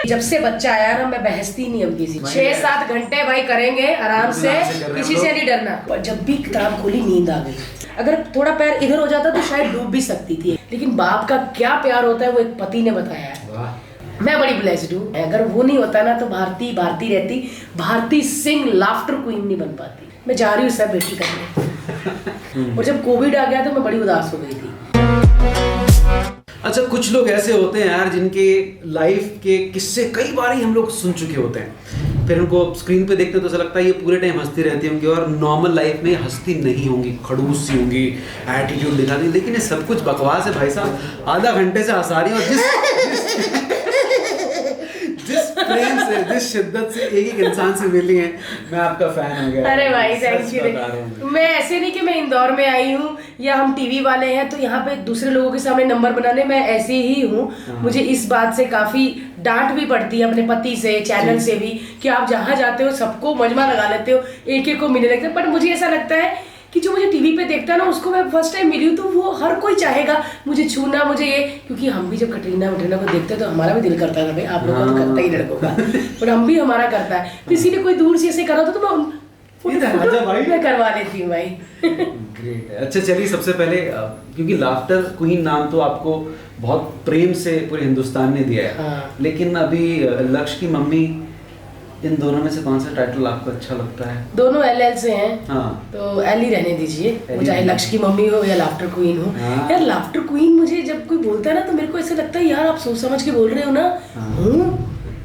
जब से बच्चा आया ना, मैं बहसती नहीं अब किसी। 6-7 घंटे भाई करेंगे आराम से, किसी से नहीं डरना। और जब भी किताब खोली नींद आ गई। अगर थोड़ा पैर इधर हो जाता तो शायद डूब भी सकती थी, लेकिन बाप का क्या प्यार होता है वो एक पति ने बताया है। मैं बड़ी ब्लेस्ड हूँ। अगर वो नहीं होता ना तो भारती रहती, भारती सिंह लाफ्टर क्वीन नहीं बन पाती। मैं जा रही हूँ सब बेटी करने। और जब कोविड आ गया तो मैं बड़ी उदास हो गई थी। अच्छा, कुछ लोग ऐसे होते हैं यार जिनके लाइफ के किस्से कई बार ही हम लोग सुन चुके होते हैं, फिर उनको स्क्रीन पे देखते हैं तो ऐसा लगता है ये पूरे टाइम हंसती रहती होंगी और नॉर्मल लाइफ में हंसती नहीं होंगी, खड़ूस सी होंगी, एटीट्यूड दिखाती। लेकिन ये सब कुछ बकवास है भाई साहब। आधा घंटे से हंसा रही है और जिस प्रेम से, जिस शिद्दत से एक इंसान से मिली है, मैं आपका फैन हो गया। अरे भाई थैंक यू। मैं ऐसे नहीं कि मैं इंदौर में आई हूँ या हम टीवी वाले हैं तो यहाँ पे दूसरे लोगों के सामने नंबर बनाने, मैं ऐसे ही हूँ। मुझे इस बात से काफी डांट भी पड़ती है अपने पति से, चैनल से भी, कि आप जहाँ जाते हो सबको मजमा लगा लेते हो, एक एक को मिलने लगते हैं। बट मुझे ऐसा लगता है कि जो मुझे टीवी पे देखता है ना, उसको मैं फर्स्ट टाइम मिली हूँ तो वो हर कोई चाहेगा मुझे छूना, मुझे ये। क्योंकि हम भी जब कटरीना वटरीना को देखते हैं तो हमारा भी दिल करता है ना भाई, आप लोगों को करता ही लड़कों का, पर हम भी हमारा करता है। तो इसीलिए कोई दूर से ऐसे करा तो मैं मैं करवा लेती हूँ भाई। ग्रेट है। अच्छा चलिए, सबसे पहले क्योंकि लाफ्टर क्वीन नाम तो आपको बहुत प्रेम से पूरे हिंदुस्तान ने दिया है। हाँ। लेकिन अभी लक्ष्य की मम्मी, इन दोनों में से कौन सा टाइटल आपको अच्छा लगता है? दोनों एल से हैं। हाँ। तो एल ही रहने दीजिए, वो चाहे लक्ष्य की मम्मी हो या लाफ्टर क्वीन हो। हाँ। यार लाफ्टर क्वीन, मुझे जब कोई बोलता है ना तो मेरे को ऐसा लगता है यार आप सोच समझ के बोल रहे हो ना।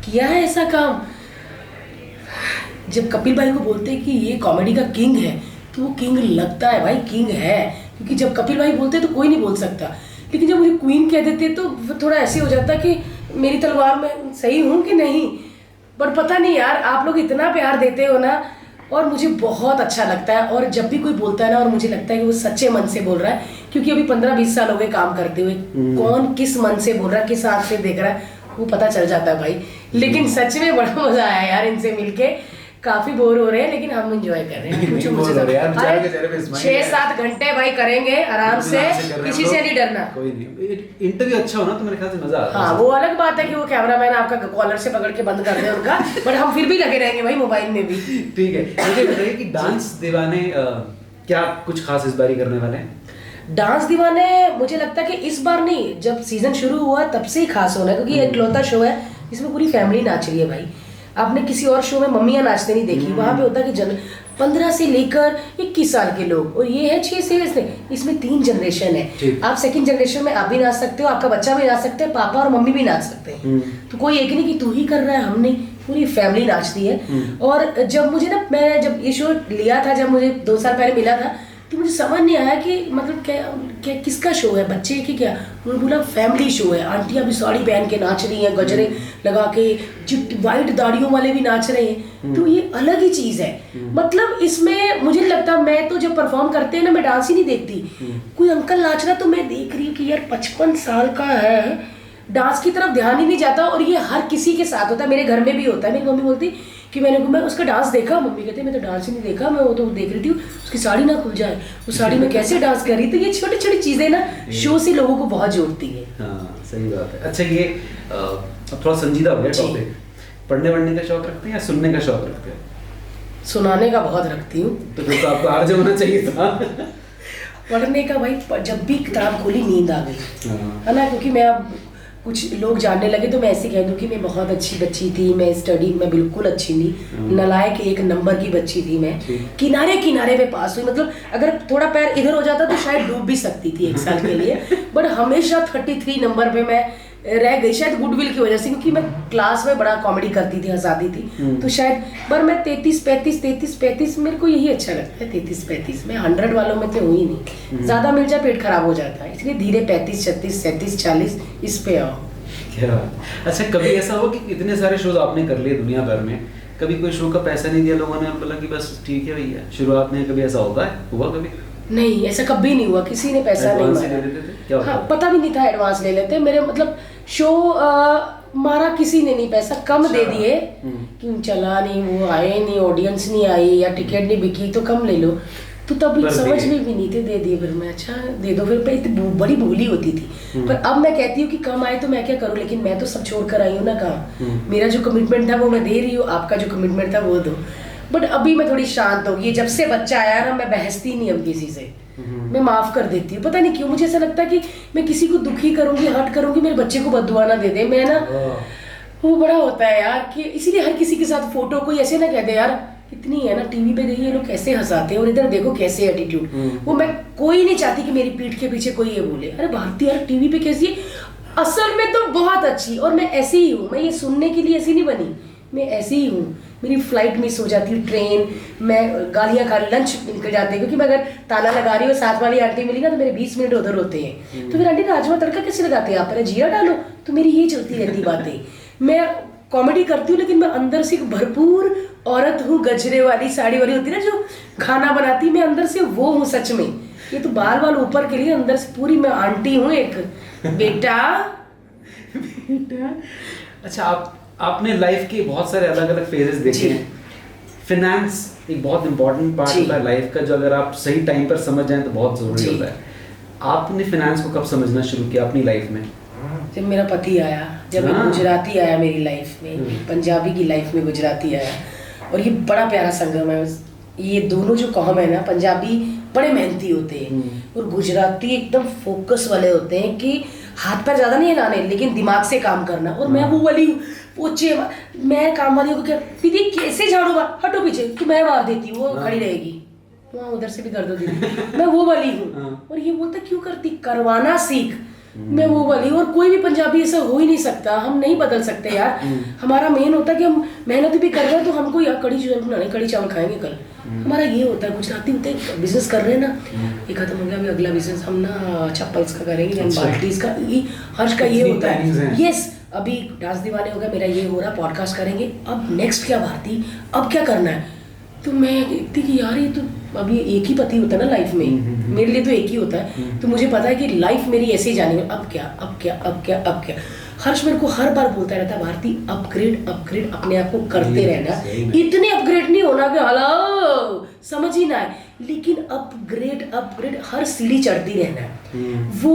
किया है ऐसा काम। जब कपिल भाई को बोलते हैं कि ये कॉमेडी का किंग है तो वो किंग लगता है भाई, किंग है। क्योंकि जब कपिल भाई बोलते हैं तो कोई नहीं बोल सकता, लेकिन जब मुझे क्वीन कह देते तो थोड़ा ऐसे हो जाता कि मेरी तलवार में सही हूँ कि नहीं। पर पता नहीं यार, आप लोग इतना प्यार देते हो ना और मुझे बहुत अच्छा लगता है। और जब भी कोई बोलता है ना और मुझे लगता है कि वो सच्चे मन से बोल रहा है, क्योंकि अभी 15-20 साल हो गए काम करते हुए, कौन किस मन से बोल रहा है, किस आँख से देख रहा है, वो पता चल जाता है भाई। लेकिन सच में बड़ा मजा आया यार इनसे मिलके। काफी बोर हो रहे हैं लेकिन हम एंजॉय कर रहे हैं। 6-7 घंटे भाई करेंगे आराम से, किसी से नहीं डरना। कोई नहीं, इंटरव्यू अच्छा हो ना तो मेरे ख्याल से मजा आता है। हाँ, वो अलग बात है कि वो कैमरामैन आपका कॉलर से पकड़ के बंद कर दे उनका, बट हम फिर भी लगे रहेंगे भाई मोबाइल में भी। ठीक है, मुझे बताइए कि डांस दीवाने क्या कुछ खास इस बार ही करने वाले हैं? डांस दीवाने मुझे लगता है कि इस बार नहीं, जब सीजन शुरू हुआ तब से ही खास होना है, क्योंकि ये इकलौता शो है इसमें पूरी फैमिली नाच रही है भाई। आपने किसी और शो में मम्मियाँ नाचते नहीं देखी, वहाँ पे होता है कि 15 से लेकर 21 साल के लोग, और ये है 6 से, इसमें 3 जनरेशन है। आप सेकंड जनरेशन में आप भी नाच सकते हो, आपका बच्चा भी नाच सकते हैं, पापा और मम्मी भी नाच सकते हैं। तो कोई एक नहीं कि तू ही कर रहा है, हमने पूरी फैमिली नाचती है। और जब मुझे ना, मैं जब ये शो लिया था, जब मुझे 2 साल पहले मिला था, तो मुझे समझ नहीं आया कि मतलब क्या किसका शो है, बच्चे की क्या। उन्होंने बोला फैमिली शो है, आंटियां भी साड़ी पहन के नाच रही हैं, गजरे लगा के, वाइट दाढ़ियों वाले भी नाच रहे हैं। तो ये अलग ही चीज है। मतलब इसमें मुझे लगता, मैं तो जब परफॉर्म करते हैं ना, मैं डांस ही नहीं देखती। कोई अंकल नाच रहा तो मैं देख रही हूँ कि यार 55 साल का है, डांस की तरफ ध्यान ही नहीं जाता। और ये हर किसी के साथ होता है, मेरे घर में भी होता है। मेरी मम्मी बोलती कि मैं उसका डांस देखा, मम्मी कहते मैं तो डांस ही नहीं देखा, मैं वो तो देख रही थी उसकी साड़ी ना खुल जाए, वो साड़ी में कैसे डांस कर रही। तो ये छोटी छोटी चीजें ना शो से लोगों को बहुत जोड़ती है। हाँ, सही बात है। अच्छा, ये अब थोड़ा संजीदा हो गया टॉपिक, पढ़ने वढ़ने का शौक रखते हैं या सुनने का शौक रखते हैं? सुनाने का बहुत रखती हूँ। तो फिर तो आपको आर्ज होना चाहिए था। पढ़ने का भाई, जब भी किताब खोली नींद आ गई है ना। क्योंकि मैं अब कुछ लोग जानने लगे तो मैं ऐसे कह दूं कि मैं बहुत अच्छी बच्ची थी, मैं स्टडी में बिल्कुल अच्छी नहीं, नालायक 1 नंबर की बच्ची थी मैं, किनारे किनारे पे पास हुई। मतलब अगर थोड़ा पैर इधर हो जाता तो शायद डूब भी सकती थी 1 साल के लिए, बट हमेशा 33 नंबर पे मैं रह गई, शायद गुडविल की वजह से, क्योंकि मैं क्लास में बड़ा कॉमेडी करती थी, हंसाती थी। तो शायद, पर मैं 33-35 मेरे को यही अच्छा लगता है, 33-35 में 100 वालों में तो हुई नहीं। ज्यादा मिल जाए पेट खराब हो जाता है, इसलिए धीरे 35, 36, 37, 40 इस पे आओ। क्या? अच्छा, कभी ऐसा हो कि इतने सारे शोज आपने कर लिए दुनिया भर में, कभी कोई शो का पैसा नहीं दिया लोगों ने और बोला कि बस ठीक है भैया, शुरुआत में कभी ऐसा हुआ कभी? नहीं, ऐसा कभी नहीं हुआ, किसी ने पैसा नहीं मारा। हाँ, पता भी नहीं था, एडवांस ले लेते मेरे। मतलब शो मारा किसी ने नहीं, पैसा कम दे दिए, क्यों चला नहीं, वो आए नहीं, ऑडियंस नहीं आई या टिकट नहीं बिकी तो कम ले लो। तो तब पर समझ दे। में भी नहीं थे, दे दिए फिर मैं, अच्छा दे दो फिर। इतनी बड़ी भूली होती थी। पर अब मैं कहती हूँ कि कम आए तो मैं क्या करूँ, लेकिन मैं तो सब छोड़ कर आई हूँ ना कहाँ। मेरा जो कमिटमेंट था वो मैं दे रही हूँ, आपका जो कमिटमेंट था वो दो। बट अभी मैं थोड़ी शांत हो गई, जब से बच्चा आया ना मैं बहसती नहीं अब किसी से, मैं माफ कर देती हूँ। पता नहीं क्यों मुझे ऐसा लगता है कि मैं किसी को दुखी करूंगी, हर्ट करूंगी, मेरे बच्चे को बददुआ ना दे दे। मैं ना वो बड़ा होता है यार कि इसीलिए हर किसी के साथ फोटो कोई ऐसे ना कह दे यार इतनी है ना टीवी पे देखिए ये लोग कैसे हंसाते हैं और इधर देखो कैसे एटीट्यूड। वो मैं कोई नहीं चाहती कि मेरी पीठ के पीछे कोई ये बोले अरे भारती यार टीवी पे कैसी है, असल में तो बहुत अच्छी। और मैं ऐसी ही हूँ, मैं ये सुनने के लिए ऐसी नहीं बनी, मैं ऐसी ही हूँ। मेरी फ्लाइट मिस हो जाती है, ट्रेन, मैं गालियाँ खा लंच निकल जाते हैं, क्योंकि मैं अगर ताला लगा रही हूँ साथ वाली आंटी मिली ना तो मेरे 20 मिनट उधर होते हैं। तो फिर आंटी राजमा तड़का कैसे लगाते हैं आप, पहले जीरा डालो। तो मेरी ये चलती रहती बातें। मैं कॉमेडी करती हूँ लेकिन मैं अंदर से एक भरपूर औरत हूँ, गजरे वाली साड़ी वाली होती है ना जो खाना बनाती, मैं अंदर से वो हूँ सच में। ये तो बाल बाल ऊपर के लिए, अंदर से पूरी मैं आंटी हूँ एक। बेटा अच्छा, आपने लाइफ के बहुत सारे अलग अलग फेजेस देखे हैं। फिनेंस एक बहुत इंपॉर्टेंट पार्ट होता है लाइफ का, जो अगर आप सही टाइम पर समझ जाएं तो बहुत जरूरी होता है। आपने फिनेंस को कब समझना शुरू किया अपनी लाइफ में? जब मेरा पति आया, जब एक गुजराती आया मेरी लाइफ में, पंजाबी की लाइफ में गुजराती आया, और ये बड़ा प्यारा संगम है। ये दोनों जो कौम है ना, पंजाबी बड़े मेहनती होते हैं और गुजराती एकदम फोकस वाले होते हैं कि हाथ पैर ज्यादा नहीं हिलाने लेकिन दिमाग से काम करना। और मैं वो वाली पोचे, मैं काम वाली को क्या दीदी कैसे झाड़ू मार, हटो पीछे, तो मैं मार देती हूँ, वो खड़ी रहेगी, वहाँ उधर से भी कर दो दीदी। मैं वो वाली हूँ। और ये बोलता क्यों करती, करवाना सीख। मैं वो वाली, और कोई भी पंजाबी ऐसा हो ही नहीं सकता, हम नहीं बदल सकते यार। हमारा मेन होता है कि हम मेहनत भी कर रहे हैं तो हमको यार कड़ी चावल बनाने, कड़ी चावल खाएंगे कल, हमारा ये होता है। गुजराती होते हैं बिजनेस कर रहे हैं ना, ये खत्म हो गया, अभी अगला बिजनेस हम ना चप्पल्स का करेंगे, हम बाल्टीज का, ये हर्ष का ये होता है। यस, अभी डांस दीवाने हो गया, मेरा ये हो रहा, पॉडकास्ट करेंगे, अब नेक्स्ट क्या भारती, अब क्या करना है। तो मैं देखती कि यार ये तो अभी एक ही पति होता है ना लाइफ में, मेरे लिए तो एक ही होता है। तो मुझे पता है कि लाइफ मेरी ऐसे ही जानी है, अब क्या अब क्या अब क्या अब क्या। हर्ष मेरे को हर बार बोलता रहता है भारती अपग्रेड अपग्रेड, अपने आप को करते रहना, इतने अपग्रेड नहीं होना कि हेलो समझ ही ना आए, लेकिन अपग्रेड अपग्रेड हर सीढ़ी चढ़ती रहना है। वो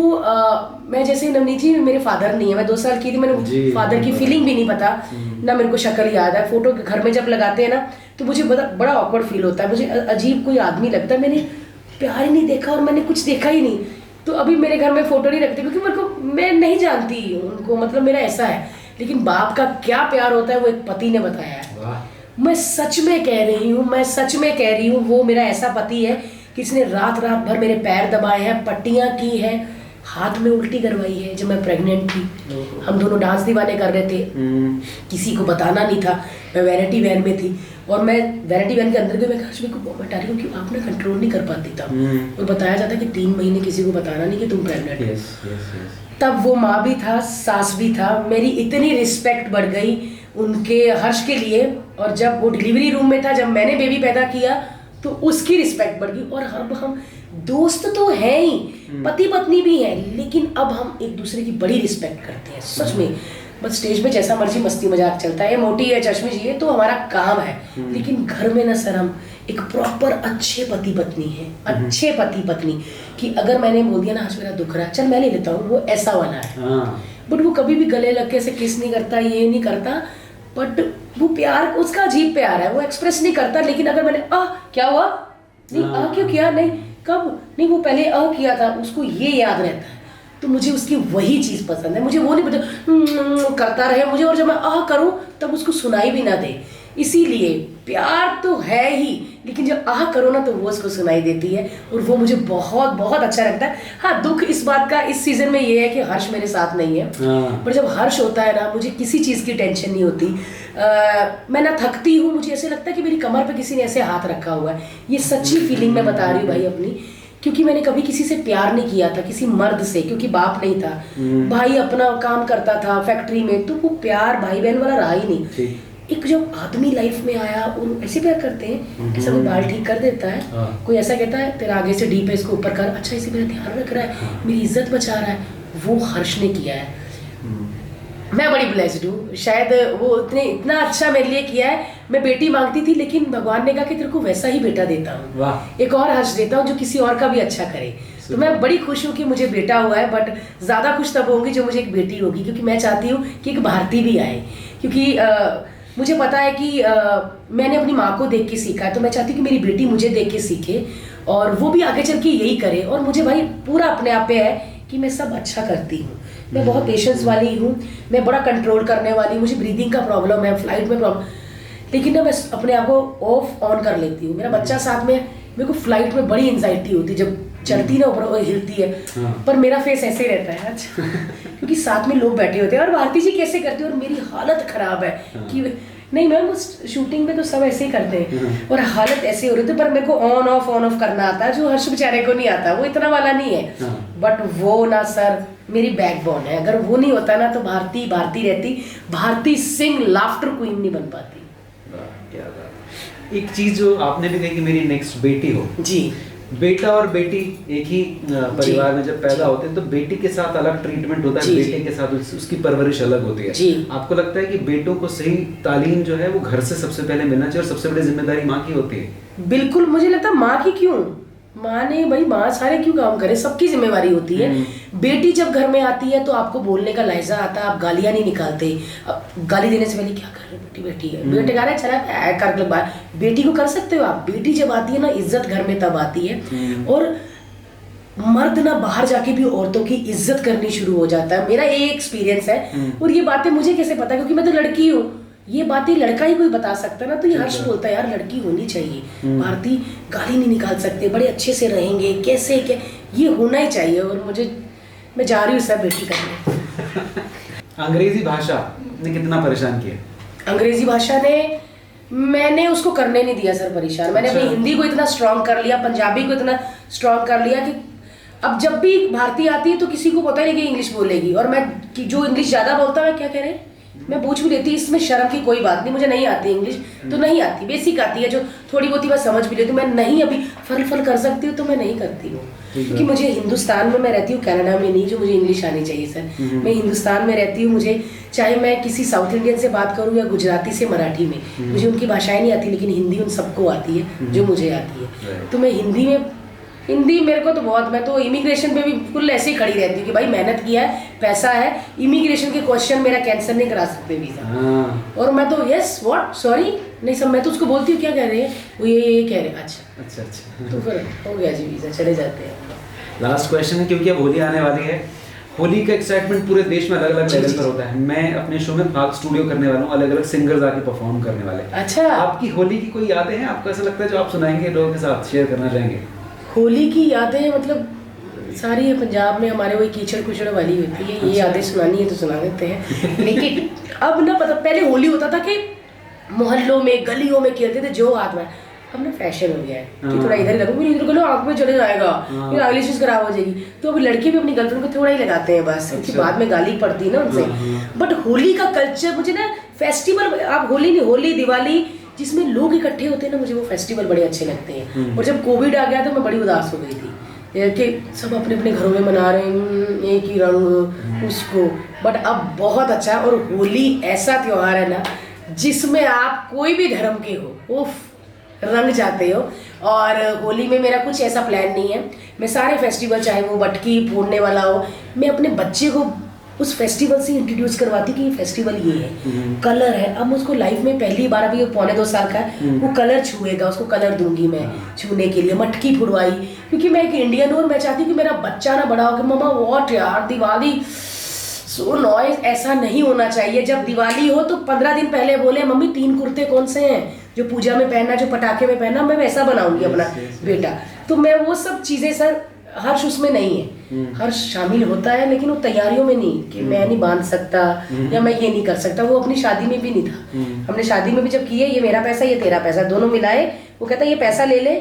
मैं जैसे नवनीत जी, मेरे फादर नहीं है, मैं 2 साल की थी, मैंने फादर की फीलिंग भी नहीं पता ना, मेरे को शक्ल याद है। फोटो घर में जब लगाते हैं ना तो मुझे बड़ा ऑकवर्ड फील होता है, मुझे अजीब कोई आदमी लगता है, मैंने प्यार ही नहीं देखा और मैंने कुछ देखा ही नहीं। तो अभी मेरे घर में फोटो नहीं रखते क्योंकि मेरे को, मैं नहीं जानती उनको, मतलब मेरा ऐसा है। लेकिन बाप का क्या प्यार होता है वो एक पति ने बताया है। मैं सच में कह रही हूँ, मैं सच में कह रही हूँ, वो मेरा ऐसा पति है कि इसने रात रात भर मेरे पैर दबाए हैं, पट्टियाँ की हैं, हाथ में उल्टी करवाई है जब मैं प्रेग्नेंट थी। हम दोनों डांस दीवाने कर रहे थे, किसी को बताना नहीं था, मैं वैनिटी वैन में थी और मैं वैनिटी वैन के अंदर गई, मैं कहा को बता रही हूँ कि आप ना कंट्रोल नहीं कर पाती था। और बताया जाता कि 3 महीने किसी को बताना नहीं कि तुम प्रेग्नेंट हो। तब वो माँ भी था, सास भी था, मेरी इतनी रिस्पेक्ट बढ़ गई उनके हर्ष के लिए। और जब वो डिलीवरी रूम में था, जब मैंने बेबी पैदा किया, तो उसकी रिस्पेक्ट बढ़ गई। और अब हम दोस्त तो हैं ही, पति पत्नी भी हैं, लेकिन अब हम एक दूसरे की बड़ी रिस्पेक्ट करते हैं सच में। बस स्टेज पे जैसा मर्जी मस्ती मजाक चलता है, मोटी है चश्मे जी है तो हमारा काम है, लेकिन घर में ना सर हम एक प्रॉपर अच्छे पति पत्नी है, अच्छे पति पत्नी। कि अगर मैंने बोल दिया ना आज मेरा दुख रहा है, चल मैं ले लेता हूँ, वो ऐसा वाला है। बट वो कभी भी गले लग के ऐसे किस नहीं करता, ये नहीं करता, बट वो प्यार उसका अजीब प्यार है, वो एक्सप्रेस नहीं करता। लेकिन अगर मैंने क्या हुआ, नहीं क्यों किया, नहीं कब, नहीं वो पहले किया था, उसको ये याद रहता है। तो मुझे उसकी वही चीज़ पसंद है, मुझे वो नहीं पता करता रहे मुझे, और जब मैं करूँ तब उसको सुनाई भी ना दे। इसीलिए प्यार तो है ही, लेकिन जब करो ना तो वो उसको सुनाई देती है, और वो मुझे बहुत बहुत अच्छा लगता है। हाँ, दुख इस बात का इस सीजन में ये है कि हर्ष मेरे साथ नहीं है, पर जब हर्ष होता है ना मुझे किसी चीज़ की टेंशन नहीं होती। मैं ना थकती हूँ, मुझे ऐसे लगता है कि मेरी कमर पे किसी ने ऐसे हाथ रखा हुआ है। ये सच्ची फीलिंग मैं बता रही हूँ भाई अपनी, क्योंकि मैंने कभी किसी से प्यार नहीं किया था, किसी मर्द से, क्योंकि बाप नहीं था, भाई अपना काम करता था फैक्ट्री में, तो वो प्यार भाई बहन वाला रहा ही नहीं। एक जब आदमी लाइफ में आया, उन ऐसे प्यार करते हैं, ऐसा कोई बाल ठीक कर देता है, कोई ऐसा कहता है तेरा आगे से डीप है इसको ऊपर कर, अच्छा इसे मेरा ध्यान रख रहा है, मेरी इज्जत बचा रहा है, वो हर्ष ने किया है। मैं बड़ी ब्लेस्ड हूँ, शायद वो इतना अच्छा मेरे लिए किया है। मैं बेटी मांगती थी, लेकिन भगवान ने कहा कि तेरे को वैसा ही बेटा देता हूँ, वाह। एक और हर्ष देता हूँ जो किसी और का भी अच्छा करे। तो मैं बड़ी खुश हूँ कि मुझे बेटा हुआ है, बट ज़्यादा खुश तब होंगी जो मुझे एक बेटी होगी, क्योंकि मैं चाहती हूँ कि एक भारती भी आए। क्योंकि मुझे पता है कि मैंने अपनी माँ को देख के सीखा है, तो मैं चाहती हूँ कि मेरी बेटी मुझे देख के सीखे और वो भी आगे चल के यही करे। और मुझे भाई पूरा अपने आप पे है कि मैं सब अच्छा करती हूँ। मैं बहुत पेशेंस वाली हूँ, मैं बड़ा कंट्रोल करने वाली हूँ। मुझे ब्रीदिंग का प्रॉब्लम है, फ्लाइट में प्रॉब्लम, लेकिन ना मैं अपने आप को ऑफ ऑन कर लेती हूँ। मेरा बच्चा साथ में, मेरे को फ्लाइट में बड़ी एंजाइटी होती है जब चलती ना ऊपर, वो हिलती है। पर मेरा फेस ऐसे ही रहता है अच्छा क्योंकि साथ में लोग बैठे होते हैं। और भारती जी कैसे करती है, और मेरी हालत खराब है कि नहीं मैम, उस शूटिंग में तो सब ऐसे ही करते हैं और हालत ऐसे हो रही थी। पर मेरे को ऑन ऑफ करना आता है, जो हर्ष बेचारे को नहीं आता, वो इतना वाला नहीं है। बट वो ना सर मेरी बैकबोन है, अगर वो नहीं होता ना तो भारती रहती। भारती सिंह लाफ्टर क्वीन नहीं बन पाती। क्या बात। एक चीज जो आपने भी कही कि मेरी नेक्स्ट बेटी हो जी। बेटा और बेटी एक ही परिवार में जब पैदा होते हैं तो बेटी के साथ अलग ट्रीटमेंट होता है, बेटे के साथ उसकी परवरिश अलग होती है। आपको लगता है कि बेटों को सही तालीम जो है वो घर से सबसे पहले मिलना चाहिए और सबसे बड़ी जिम्मेदारी माँ की होती है? बिल्कुल, मुझे लगता है माँ की क्यों, माँ ने भाई माँ सारे क्यों काम करे, सबकी जिम्मेवारी होती है। बेटी जब घर में आती है तो आपको बोलने का लहजा आता है, आप गालियां नहीं निकालते। अब गाली देने से पहले क्या कर रहे हो, बेटी बैठी है, बेटे कह रहे चला कर बात, बेटी को कर सकते हो आप। बेटी जब आती है ना, इज्जत घर में तब आती है। और मर्द ना बाहर जाके भी औरतों की इज्जत करनी शुरू हो जाता है, मेरा ये एक्सपीरियंस है। और ये बातें मुझे कैसे पता, क्योंकि मैं तो लड़की हूँ, ये बातें लड़का ही कोई बता सकता है ना। तो ये हर्ष बोलता है यार लड़की होनी चाहिए, भारती गाली नहीं निकाल सकते, बड़े अच्छे से रहेंगे, कैसे क्या, ये होना ही चाहिए। और मैं जा रही हूँ सब बेटी करने। अंग्रेजी भाषा ने कितना परेशान किया? अंग्रेजी भाषा ने, मैंने उसको करने नहीं दिया सर परेशान। मैंने अपनी हिंदी को इतना स्ट्रॉन्ग कर लिया, पंजाबी को इतना स्ट्रॉन्ग कर लिया कि अब जब भी भारती आती है तो किसी को पता नहीं कि इंग्लिश बोलेगी। और मैं जो इंग्लिश ज्यादा बोलता है, क्या कह रहे हैं, मैं पूछ भी लेती, इसमें शर्म की कोई बात नहीं। मुझे नहीं आती इंग्लिश तो नहीं आती, बेसिक आती है, जो थोड़ी बहुत ही मैं समझ भी लेती हूँ। मैं नहीं अभी फल कर सकती हूँ तो मैं नहीं करती हूँ, क्योंकि मुझे हिंदुस्तान में मैं रहती हूँ, कनाडा में नहीं, जो मुझे इंग्लिश आनी चाहिए सर। मैं हिंदुस्तान में रहती हूँ, मुझे चाहे मैं किसी साउथ इंडियन से बात करूँ या गुजराती से मराठी में, मुझे उनकी भाषाएं नहीं आती, लेकिन हिंदी उन सबको आती है जो मुझे आती है। तो मैं हिंदी मेरे को तो बहुत, मैं तो इमिग्रेशन पे भी बिल्कुल ऐसे ही खड़ी रहती हूँ कि भाई मेहनत किया है, पैसा है, इमिग्रेशन के क्वेश्चन मेरा कैंसिल नहीं करा सकते वीजा। और मैं तो यस व्हाट सॉरी नहीं सब, मैं तो उसको बोलती हूँ क्या कह रहे हैं, वो ये कह रहे हैं, अच्छा तो फिर हो गया जी, वीजा चले जाते हैं। लास्ट क्वेश्चन है, क्योंकि अब होली आने वाली है, होली का एक्साइटमेंट पूरे देश में अलग अलग लेवल पर होता है। मैं अपने शो में भाग स्टूडियो करने वाला हूँ, अलग अलग सिंगर्स आके परफॉर्म करने वाले। अच्छा, आपकी होली की कोई यादें हैं, आपको ऐसा लगता है जो आप सुनाएंगे, लोगों के साथ शेयर करना चाहेंगे? होली की यादें मतलब सारी है, पंजाब में हमारे वही कीचड़ कुचड़ वाली होती है, ये यादें सुनानी है तो सुना देते हैं। लेकिन अब ना पता, पहले होली होता था कि मोहल्लों में गलियों में खेलते थे जो हाथ में, अब ना फैशन हो गया है कि थोड़ा इधर लगो, इधर करो, आंख में चले जाएगा, फिर अगली चीज खराब हो जाएगी। तो अब लड़के भी अपनी गर्लफ्रेंड को थोड़ा ही लगाते हैं बस, क्योंकि बाद में गाली पड़ती है ना उनसे। बट होली का कल्चर मुझे ना, फेस्टिवल, आप होली नहीं, होली दिवाली जिसमें लोग इकट्ठे होते हैं ना, मुझे वो फेस्टिवल बड़े अच्छे लगते हैं। और जब कोविड आ गया तो मैं बड़ी उदास हो गई थी कि सब अपने अपने घरों में मना रहे हैं एक ही रंग उसको। बट अब बहुत अच्छा, और होली ऐसा त्योहार है ना जिसमें आप कोई भी धर्म के हो, उफ रंग जाते हो। और होली में मेरा कुछ ऐसा प्लान नहीं है, मैं सारे फेस्टिवल, चाहे वो मटकी फोड़ने वाला हो, मैं अपने बच्चे को उस फेस्टिवल से इंट्रोड्यूस करवाती कि ये फेस्टिवल ये है, कलर है। अब उसको लाइफ में पहली बार, अभी 1.25 साल का है, वो कलर छुएगा, उसको कलर दूंगी मैं छूने के लिए। मटकी फुड़वाई, क्योंकि मैं एक इंडियन हूँ और मैं चाहती हूँ कि मेरा बच्चा ना बड़ा हो कि मम्मा व्हाट यार दिवाली सो नॉइज, ऐसा नहीं होना चाहिए। जब दिवाली हो तो 15 दिन पहले बोले मम्मी 3 कुर्ते कौन से हैं जो पूजा में पहनना, जो पटाखे में पहनना, मैं वैसा बनाऊंगी अपना बेटा। तो मैं वो सब चीजें सर, हर्ष उसमें नहीं है, हर्ष शामिल होता है लेकिन वो तैयारियों में नहीं कि मैं नहीं बांध सकता या मैं ये नहीं कर सकता। वो अपनी शादी में भी नहीं था, हमने शादी में भी जब किए, ये मेरा पैसा ये तेरा पैसा दोनों मिलाए, वो कहता ये पैसा ले ले,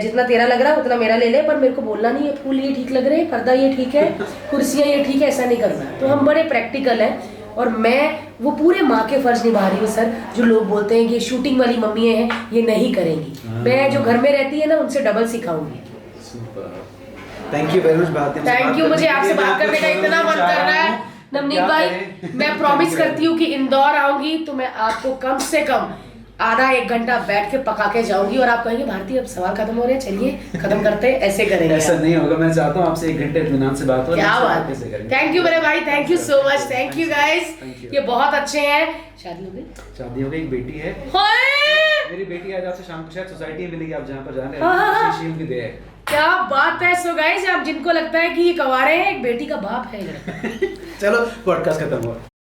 जितना तेरा लग रहा है उतना मेरा ले ले, पर मेरे को बोलना नहीं है फूल ये ठीक लग रहे हैं, पर्दा ये ठीक है, कुर्सियाँ ये ठीक है, ऐसा नहीं करना। तो हम बड़े प्रैक्टिकल हैं और मैं वो पूरे माँ के फर्ज निभा रही हूँ सर। जो लोग बोलते हैं कि शूटिंग वाली मम्मी हैं ये नहीं करेंगी, मैं जो घर में रहती है ना उनसे डबल सिखाऊंगी। Thank you very much Bharati. Thank you, मुझे आपसे बात करने का इतना मन कर रहा है, नवनीत क्या भाई करें? मैं प्रॉमिस करती हूँ कि इंदौर आऊंगी तो मैं आपको कम से कम आधा एक घंटा बैठ के पका के जाऊंगी और आप कहेंगे भारती अब सवाल खत्म हो रहे हैं, चलिए खत्म करते हैं, ऐसे करेंगे ऐसा आप। नहीं होगा, मैं चाहता हूँ आपसे 1 घंटे इत्मीनान से बात हो। क्या नेक्स्ट बात, कैसे करेंगे? थैंक यू मेरे भाई, thank you so much, thank you guys, Thank you. ये बहुत अच्छे हैं। शादी हो गई? शादी हो गई, एक बेटी है। हाय! मेरी बेटी आज आपसे शाम को शायद सोसाइटी में मिलेगी, आप जहाँ पर जा रहे हाँ, हाँ, हाँ। हैं, शील की दे है। क्या बात है। सो गाइस आप जिनको लगता है कि ये कवारे हैं, एक बेटी का बाप है ये लड़का। चलो पॉडकास्ट खत्म हुआ।